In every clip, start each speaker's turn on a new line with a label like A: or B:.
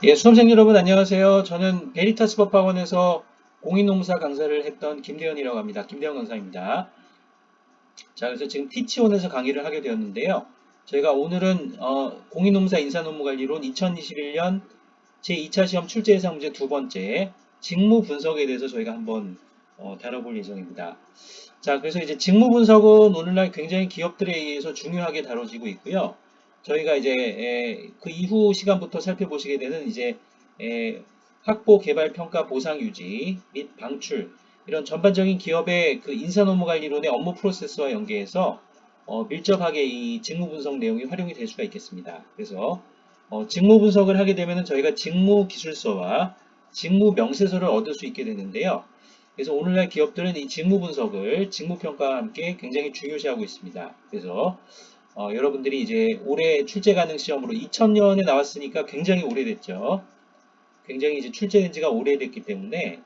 A: 예, 수험생 여러분 안녕하세요. 저는 베리타스 법학원에서 공인노무사 강사를 했던 김대현이라고 합니다. 김대현 강사입니다. 자, 그래서 지금 티치온에서 강의를 하게 되었는데요. 저희가 오늘은 공인노무사 인사노무관리론 2021년 제2차 시험 출제 예상 문제 두 번째 직무 분석에 대해서 저희가 한번 다뤄볼 예정입니다. 자, 그래서 이제 직무 분석은 오늘날 굉장히 기업들에 의해서 중요하게 다뤄지고 있고요. 저희가 이제 그 이후 시간부터 살펴보시게 되는 이제 확보, 개발, 평가, 보상, 유지 및 방출 이런 전반적인 기업의 그 인사노무관리론의 업무 프로세스와 연계해서 밀접하게 이 직무 분석 내용이 활용이 될 수가 있겠습니다. 그래서 직무 분석을 하게 되면 저희가 직무 기술서와 직무 명세서를 얻을 수 있게 되는데요. 그래서 오늘날 기업들은 이 직무 분석을 직무 평가와 함께 굉장히 중요시하고 있습니다. 그래서 여러분들이 이제 올해 출제 가능 시험으로 2000년에 나왔으니까 굉장히 오래됐죠. 굉장히 이제 출제된 지가 오래됐기 때문에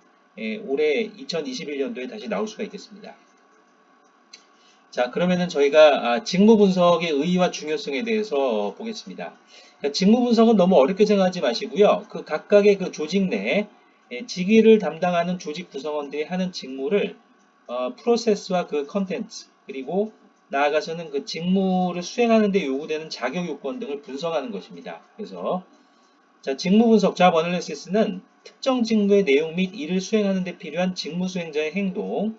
A: 올해 2021년도에 다시 나올 수가 있겠습니다. 자, 그러면은 저희가 직무 분석의 의의와 중요성에 대해서 보겠습니다. 그러니까 직무 분석은 너무 어렵게 생각하지 마시고요. 그 각각의 그 조직 내 직위를 담당하는 조직 구성원들이 하는 직무를 프로세스와 그 컨텐츠 그리고 나아가서는 그 직무를 수행하는 데 요구되는 자격 요건 등을 분석하는 것입니다. 그래서 자, 직무 분석, 잡 어널리시스는 특정 직무의 내용 및 이를 수행하는 데 필요한 직무 수행자의 행동,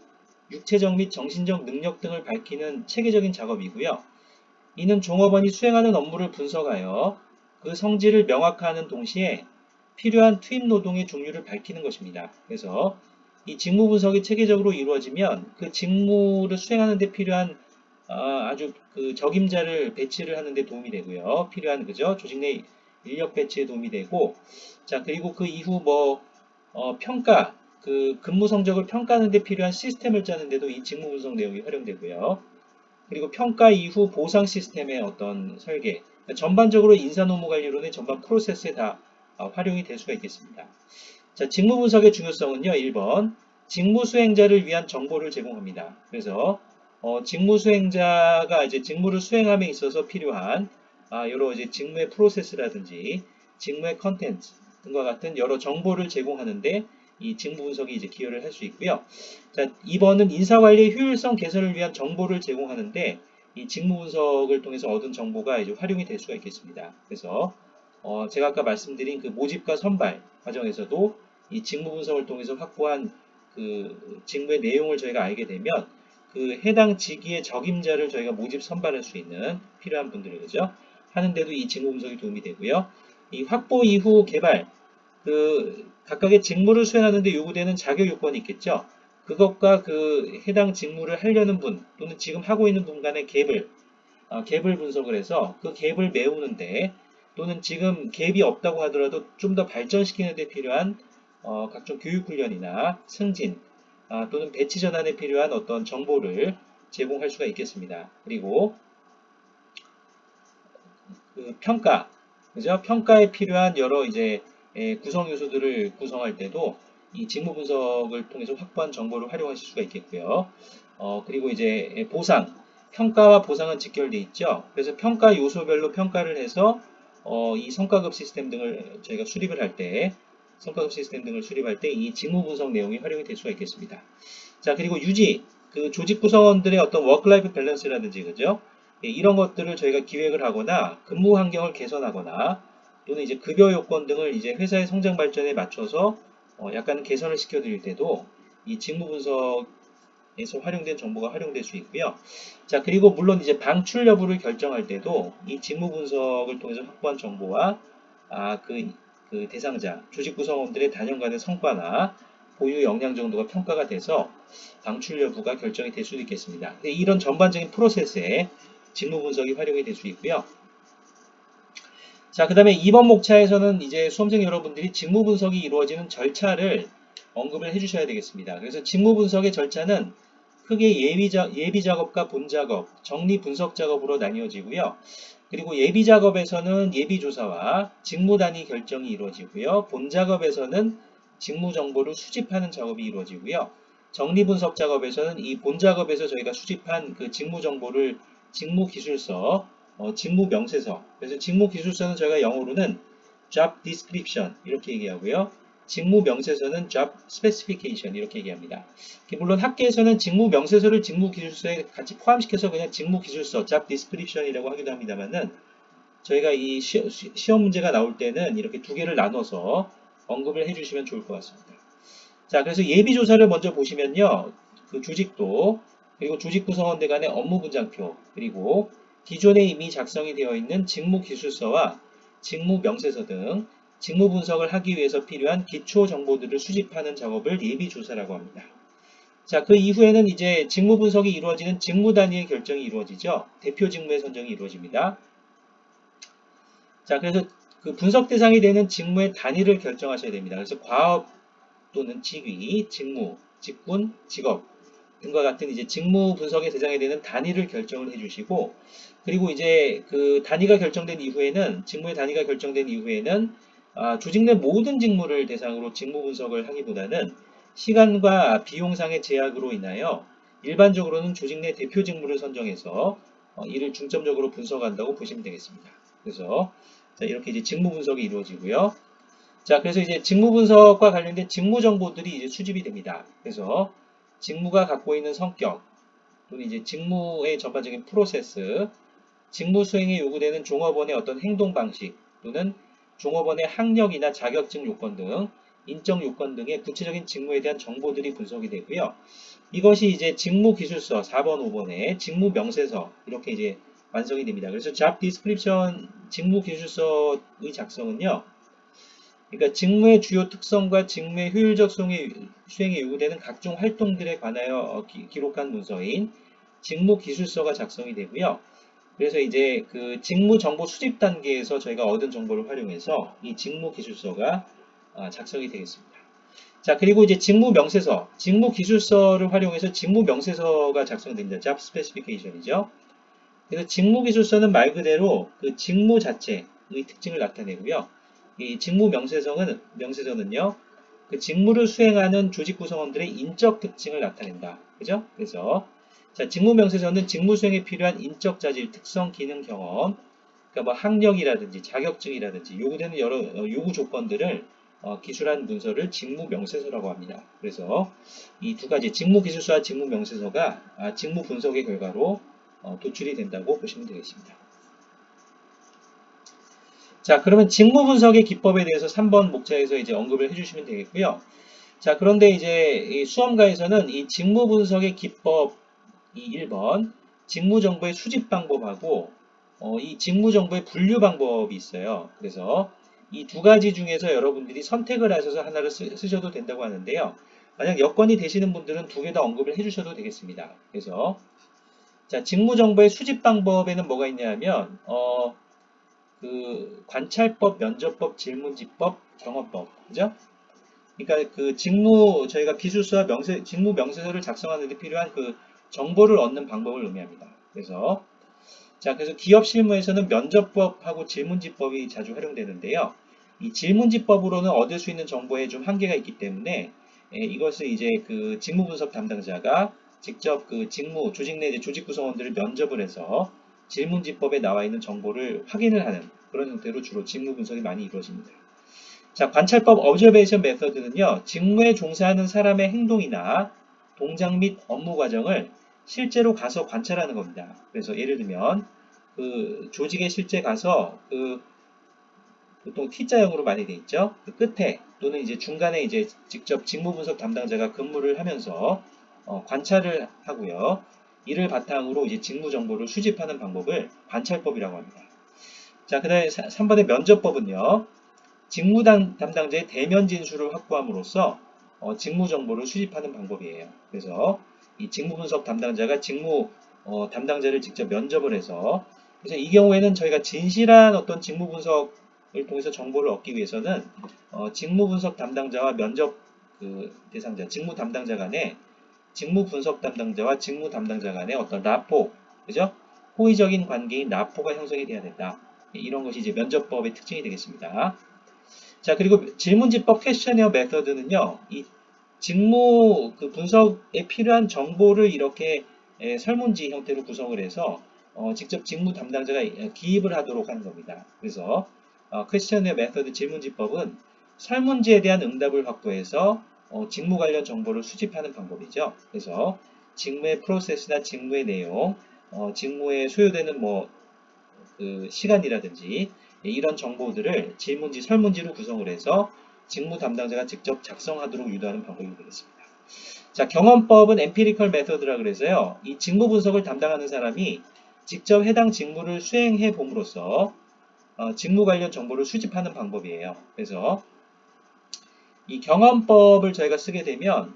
A: 육체적 및 정신적 능력 등을 밝히는 체계적인 작업이고요. 이는 종업원이 수행하는 업무를 분석하여 그 성질을 명확화하는 동시에 필요한 투입 노동의 종류를 밝히는 것입니다. 그래서 이 직무 분석이 체계적으로 이루어지면 그 직무를 수행하는 데 필요한 아주 그 적임자를 배치를 하는 데 도움이 되고요. 필요한 그죠? 조직 내 인력 배치에 도움이 되고 자 그리고 그 이후 뭐 평가 그 근무 성적을 평가하는 데 필요한 시스템을 짜는 데도 이 직무 분석 내용이 활용되고요. 그리고 평가 이후 보상 시스템의 어떤 설계 그러니까 전반적으로 인사노무관리론의 전반 프로세스에 다 활용이 될 수가 있겠습니다. 자, 직무 분석의 중요성은요. 1번 직무 수행자를 위한 정보를 제공합니다. 그래서 직무 수행자가 이제 직무를 수행함에 있어서 필요한 여러 이제 직무의 프로세스라든지 직무의 컨텐츠 등과 같은 여러 정보를 제공하는데 이 직무 분석이 이제 기여를 할 수 있고요. 자, 2번은 인사관리의 효율성 개선을 위한 정보를 제공하는데 이 직무 분석을 통해서 얻은 정보가 이제 활용이 될 수가 있겠습니다. 그래서 제가 아까 말씀드린 그 모집과 선발 과정에서도 이 직무 분석을 통해서 확보한 그 직무의 내용을 저희가 알게 되면 그 해당 직위의 적임자를 저희가 모집 선발할 수 있는 필요한 분들을 그죠? 하는데도 이 직무 분석이 도움이 되고요. 이 확보 이후 개발 그 각각의 직무를 수행하는데 요구되는 자격 요건이 있겠죠. 그것과 그 해당 직무를 하려는 분 또는 지금 하고 있는 분 간의 갭을 분석을 해서 그 갭을 메우는데 또는 지금 갭이 없다고 하더라도 좀 더 발전시키는 데 필요한 각종 교육훈련이나 승진 또는 배치 전환에 필요한 어떤 정보를 제공할 수가 있겠습니다. 그리고 그 평가, 그죠? 평가에 필요한 여러 이제 구성 요소들을 구성할 때도 이 직무 분석을 통해서 확보한 정보를 활용하실 수가 있겠고요. 그리고 이제 보상, 평가와 보상은 직결돼 있죠. 그래서 평가 요소별로 평가를 해서 이 성과급 시스템 등을 저희가 수립을 할 때, 성과급 시스템 등을 수립할 때 이 직무 분석 내용이 활용이 될 수가 있겠습니다. 자, 그리고 유지, 그 조직 구성원들의 어떤 워크라이프 밸런스라든지, 그죠? 이런 것들을 저희가 기획을 하거나 근무 환경을 개선하거나 또는 이제 급여 요건 등을 이제 회사의 성장 발전에 맞춰서 약간 개선을 시켜드릴 때도 이 직무 분석에서 활용된 정보가 활용될 수 있고요. 자, 그리고 물론 이제 방출 여부를 결정할 때도 이 직무 분석을 통해서 확보한 정보와 그 대상자, 조직 구성원들의 단연간의 성과나 보유 역량 정도가 평가가 돼서 방출 여부가 결정이 될 수도 있겠습니다. 이런 전반적인 프로세스에 직무 분석이 활용이 될 수 있고요. 자, 그 다음에 2번 목차에서는 이제 수험생 여러분들이 직무 분석이 이루어지는 절차를 언급을 해주셔야 되겠습니다. 그래서 직무 분석의 절차는 크게 예비 작업과 본 작업, 정리 분석 작업으로 나뉘어지고요. 그리고 예비 작업에서는 예비 조사와 직무 단위 결정이 이루어지고요. 본 작업에서는 직무 정보를 수집하는 작업이 이루어지고요. 정리 분석 작업에서는 이 본 작업에서 저희가 수집한 그 직무 정보를 직무 기술서, 직무 명세서. 그래서 직무 기술서는 저희가 영어로는 job description 이렇게 얘기하고요. 직무 명세서는 job specification 이렇게 얘기합니다. 물론 학계에서는 직무 명세서를 직무 기술서에 같이 포함시켜서 그냥 직무 기술서 job description이라고 하기도 합니다만은 저희가 이 시험 문제가 나올 때는 이렇게 두 개를 나눠서 언급을 해주시면 좋을 것 같습니다. 자, 그래서 예비조사를 먼저 보시면요. 그 조직도, 그리고 조직 구성원들 간의 업무 분장표, 그리고 기존에 이미 작성이 되어 있는 직무 기술서와 직무 명세서 등 직무 분석을 하기 위해서 필요한 기초 정보들을 수집하는 작업을 예비조사라고 합니다. 자, 그 이후에는 이제 직무 분석이 이루어지는 직무 단위의 결정이 이루어지죠. 대표 직무의 선정이 이루어집니다. 자, 그래서 그 분석 대상이 되는 직무의 단위를 결정하셔야 됩니다. 그래서 과업 또는 직위, 직무, 직군, 직업 등과 같은 이제 직무 분석의 대상이 되는 단위를 결정을 해주시고, 그리고 이제 그 단위가 결정된 이후에는 직무의 단위가 결정된 이후에는 조직 내 모든 직무를 대상으로 직무 분석을 하기보다는 시간과 비용상의 제약으로 인하여 일반적으로는 조직 내 대표 직무를 선정해서 이를 중점적으로 분석한다고 보시면 되겠습니다. 그래서 자, 이렇게 이제 직무 분석이 이루어지고요. 자, 그래서 이제 직무 분석과 관련된 직무 정보들이 이제 수집이 됩니다. 그래서 직무가 갖고 있는 성격 또는 이제 직무의 전반적인 프로세스, 직무 수행에 요구되는 종업원의 어떤 행동 방식 또는 종업원의 학력이나 자격증 요건 등 인적 요건 등의 구체적인 직무에 대한 정보들이 분석이 되고요. 이것이 이제 직무 기술서 4번, 5번의 직무 명세서 이렇게 이제 완성이 됩니다. 그래서 job description 직무 기술서의 작성은요. 그러니까 직무의 주요 특성과 직무의 효율적 수행에 요구되는 각종 활동들에 관하여 기록한 문서인 직무 기술서가 작성이 되고요. 그래서 이제 그 직무 정보 수집 단계에서 저희가 얻은 정보를 활용해서 이 직무 기술서가 작성이 되겠습니다. 자, 그리고 이제 직무 명세서, 직무 기술서를 활용해서 직무 명세서가 작성됩니다. job specification이죠. 그래서 직무 기술서는 말 그대로 그 직무 자체의 특징을 나타내고요. 이 직무 명세서는요, 그 직무를 수행하는 조직 구성원들의 인적 특징을 나타낸다. 그죠? 그래서, 자, 직무 명세서는 직무 수행에 필요한 인적 자질, 특성, 기능, 경험, 그러니까 뭐 학력이라든지 자격증이라든지 요구되는 여러 요구 조건들을 기술한 문서를 직무 명세서라고 합니다. 그래서 이 두 가지 직무 기술서와 직무 명세서가 직무 분석의 결과로 도출이 된다고 보시면 되겠습니다. 자, 그러면 직무 분석의 기법에 대해서 3번 목차에서 이제 언급을 해주시면 되겠고요. 자, 그런데 이제 이 수험가에서는 이 직무 분석의 기법 이 1번 직무 정보의 수집 방법하고 이 직무 정보의 분류 방법이 있어요. 그래서 이 두 가지 중에서 여러분들이 선택을 하셔서 하나를 쓰셔도 된다고 하는데요. 만약 여건이 되시는 분들은 두 개 다 언급을 해주셔도 되겠습니다. 그래서 자, 직무 정보의 수집 방법에는 뭐가 있냐면 그 관찰법, 면접법, 질문지법, 경험법, 그죠? 그러니까 그 직무 저희가 기술서와 직무 명세서를 작성하는 데 필요한 그 정보를 얻는 방법을 의미합니다. 그래서 자, 그래서 기업 실무에서는 면접법하고 질문지법이 자주 활용되는데요. 이 질문지법으로는 얻을 수 있는 정보에 좀 한계가 있기 때문에 이것을 이제 그 직무 분석 담당자가 직접 그 조직 내 조직 구성원들을 면접을 해서 질문지법에 나와 있는 정보를 확인을 하는 그런 형태로 주로 직무 분석이 많이 이루어집니다. 자, 관찰법 observation method는요, 직무에 종사하는 사람의 행동이나 동작 및 업무 과정을 실제로 가서 관찰하는 겁니다. 그래서 예를 들면 그 조직에 실제 가서 그 보통 T자형으로 많이 돼 있죠. 그 끝에 또는 이제 중간에 이제 직접 직무 분석 담당자가 근무를 하면서 관찰을 하고요. 이를 바탕으로 이제 직무 정보를 수집하는 방법을 관찰법이라고 합니다. 자, 그 다음에 3번의 면접법은요. 직무 담당자의 대면 진술을 확보함으로써 직무 정보를 수집하는 방법이에요. 그래서 이 직무 분석 담당자가 직무 담당자를 직접 면접을 해서 그래서 이 경우에는 저희가 진실한 어떤 직무 분석을 통해서 정보를 얻기 위해서는 직무 분석 담당자와 면접 그 대상자, 직무 담당자 간의 직무 분석 담당자와 직무 담당자 간의 어떤 라포, 그죠? 호의적인 관계인 라포가 형성이 돼야 된다. 이런 것이 이제 면접법의 특징이 되겠습니다. 자, 그리고 질문지법 퀘스처니어 메서드는요, 이 직무 그 분석에 필요한 정보를 이렇게 설문지 형태로 구성을 해서 직접 직무 담당자가 기입을 하도록 하는 겁니다. 그래서 퀘스천의 메서드 질문지법은 설문지에 대한 응답을 확보해서 직무 관련 정보를 수집하는 방법이죠. 그래서 직무의 프로세스나 직무의 내용, 직무에 소요되는 그 시간이라든지 이런 정보들을 질문지, 설문지로 구성을 해서 직무 담당자가 직접 작성하도록 유도하는 방법이 되겠습니다. 자, 경험법은 empirical method라 그래서요. 이 직무 분석을 담당하는 사람이 직접 해당 직무를 수행해 봄으로써 직무 관련 정보를 수집하는 방법이에요. 그래서 이 경험법을 저희가 쓰게 되면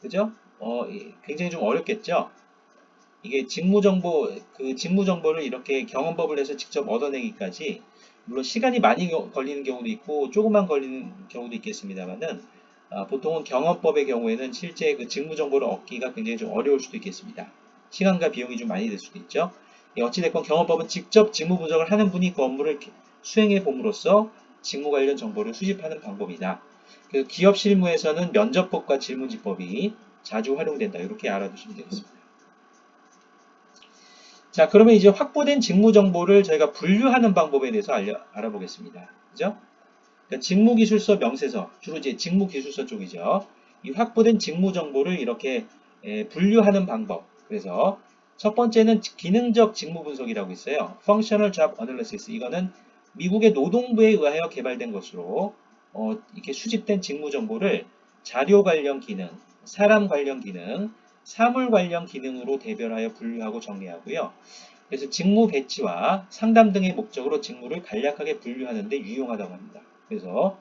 A: 그죠? 굉장히 좀 어렵겠죠? 이게 직무 정보를 이렇게 경험법을 해서 직접 얻어내기까지, 물론 시간이 많이 걸리는 경우도 있고, 조금만 걸리는 경우도 있겠습니다만은, 보통은 경험법의 경우에는 실제 그 직무 정보를 얻기가 굉장히 좀 어려울 수도 있겠습니다. 시간과 비용이 좀 많이 들 수도 있죠. 어찌됐건 경험법은 직접 직무 분석을 하는 분이 그 업무를 수행해 봄으로써 직무 관련 정보를 수집하는 방법이다. 그래서 기업 실무에서는 면접법과 질문지법이 자주 활용된다. 이렇게 알아두시면 되겠습니다. 자, 그러면 이제 확보된 직무 정보를 저희가 분류하는 방법에 대해서 알아보겠습니다. 그죠? 그러니까 직무기술서 명세서, 주로 이제 직무기술서 쪽이죠. 이 확보된 직무 정보를 이렇게 분류하는 방법. 그래서 첫 번째는 기능적 직무 분석이라고 있어요. Functional Job Analysis. 이거는 미국의 노동부에 의하여 개발된 것으로 이렇게 수집된 직무 정보를 자료 관련 기능, 사람 관련 기능, 사물 관련 기능으로 대별하여 분류하고 정리하고요. 그래서 직무 배치와 상담 등의 목적으로 직무를 간략하게 분류하는 데 유용하다고 합니다. 그래서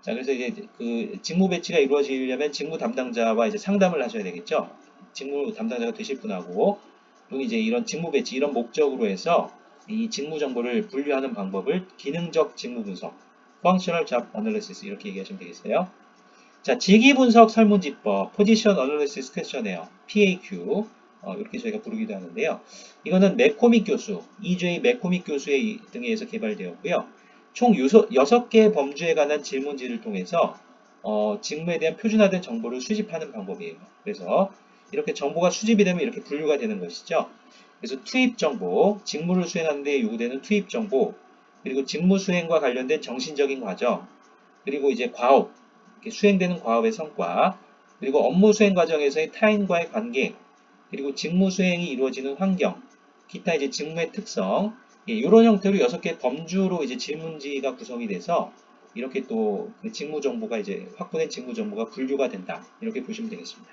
A: 이제 그 직무 배치가 이루어지려면 직무 담당자와 이제 상담을 하셔야 되겠죠. 직무 담당자가 되실 분하고, 그리고 이제 이런 직무 배치, 이런 목적으로 해서 이 직무 정보를 분류하는 방법을 기능적 직무 분석, Functional Job Analysis 이렇게 얘기하시면 되겠어요. 자, 직위 분석 설문지법, Position Analysis Questionnaire, PAQ, 이렇게 저희가 부르기도 하는데요. 이거는 맥코믹 교수, EJ 맥코믹 교수에 등에 의해서 개발되었고요. 총 6개의 범주에 관한 질문지를 통해서 직무에 대한 표준화된 정보를 수집하는 방법이에요. 그래서 이렇게 정보가 수집이 되면 이렇게 분류가 되는 것이죠. 그래서 투입 정보, 직무를 수행하는 데 요구되는 투입 정보, 그리고 직무 수행과 관련된 정신적인 과정, 그리고 이제 과업, 수행되는 과업의 성과, 그리고 업무 수행 과정에서의 타인과의 관계, 그리고 직무 수행이 이루어지는 환경, 기타 이제 직무의 특성, 이런 형태로 6개 범주로 이제 질문지가 구성이 돼서 이렇게 또 그 직무 정보가 이제 확보된 직무 정보가 분류가 된다. 이렇게 보시면 되겠습니다.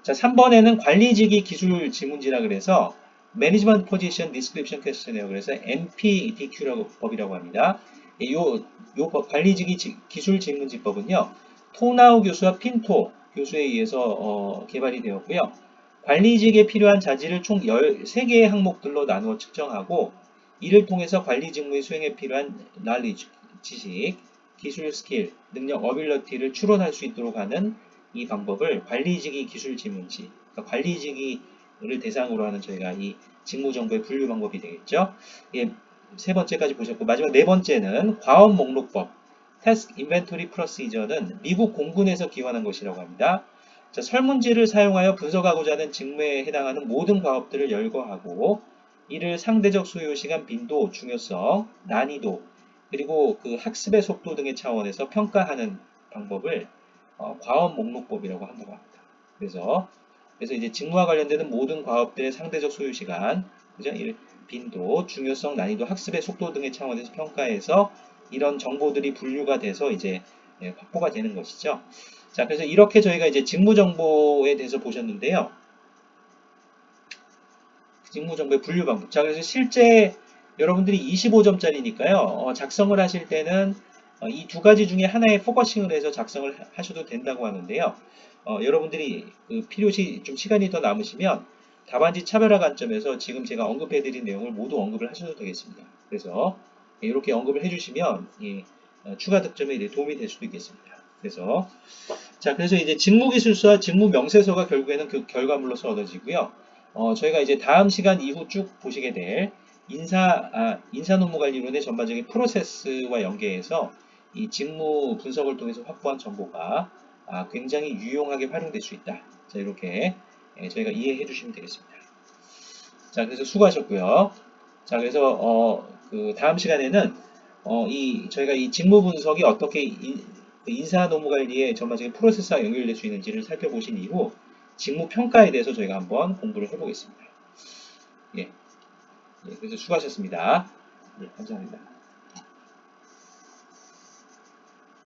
A: 자, 3번에는 관리직위 기술 질문지라 그래서 Management Position Description Questionnaire 그래서 MPDQ라고 법이라고 합니다. 요 관리직위 기술 질문지법은요. 토나우 교수와 핀토 교수에 의해서 개발이 되었고요. 관리직에 필요한 자질을 총 13개의 항목들로 나누어 측정하고 이를 통해서 관리 직무의 수행에 필요한 knowledge, 지식, 기술 스킬, 능력, 어빌러티를 추론할 수 있도록 하는 이 방법을 관리직위 기술 질문지, 그러니까 관리직위를 대상으로 하는 저희가 이 직무 정보의 분류 방법이 되겠죠. 예, 세 번째까지 보셨고 마지막 네 번째는 과업 목록법, Task Inventory Procedure는 미국 공군에서 기원한 것이라고 합니다. 자, 설문지를 사용하여 분석하고자 하는 직무에 해당하는 모든 과업들을 열거하고 이를 상대적 소요 시간, 빈도, 중요성, 난이도, 그리고 그 학습의 속도 등의 차원에서 평가하는 방법을 과업 목록법이라고 한다고 합니다. 그래서 이제 직무와 관련되는 모든 과업들의 상대적 소요 시간, 그죠? 빈도, 중요성, 난이도, 학습의 속도 등의 차원에서 평가해서 이런 정보들이 분류가 돼서 이제 확보가 되는 것이죠. 자, 그래서 이렇게 저희가 이제 직무 정보에 대해서 보셨는데요. 직무 정보의 분류 방법. 자, 그래서 실제 여러분들이 25점짜리니까요. 작성을 하실 때는 이 두 가지 중에 하나에 포커싱을 해서 작성을 하셔도 된다고 하는데요. 여러분들이 필요시 좀 시간이 더 남으시면 답안지 차별화 관점에서 지금 제가 언급해드린 내용을 모두 언급을 하셔도 되겠습니다. 그래서 이렇게 언급을 해주시면 추가 득점에 도움이 될 수도 있겠습니다. 그래서 이제 직무기술서와 직무명세서가 결국에는 그 결과물로서 얻어지고요. 저희가 이제 다음 시간 이후 쭉 보시게 될 인사노무관리론의 전반적인 프로세스와 연계해서 이 직무 분석을 통해서 확보한 정보가 굉장히 유용하게 활용될 수 있다. 자, 이렇게 저희가 이해해 주시면 되겠습니다. 자, 그래서 수고하셨고요. 자, 그래서 그 다음 시간에는 저희가 이 직무 분석이 어떻게 그 인사 노무 관리의 전반적인 프로세스와 연결될 수 있는지를 살펴보신 이후 직무 평가에 대해서 저희가 한번 공부를 해보겠습니다. 예, 예, 그래서 수고하셨습니다. 예, 감사합니다.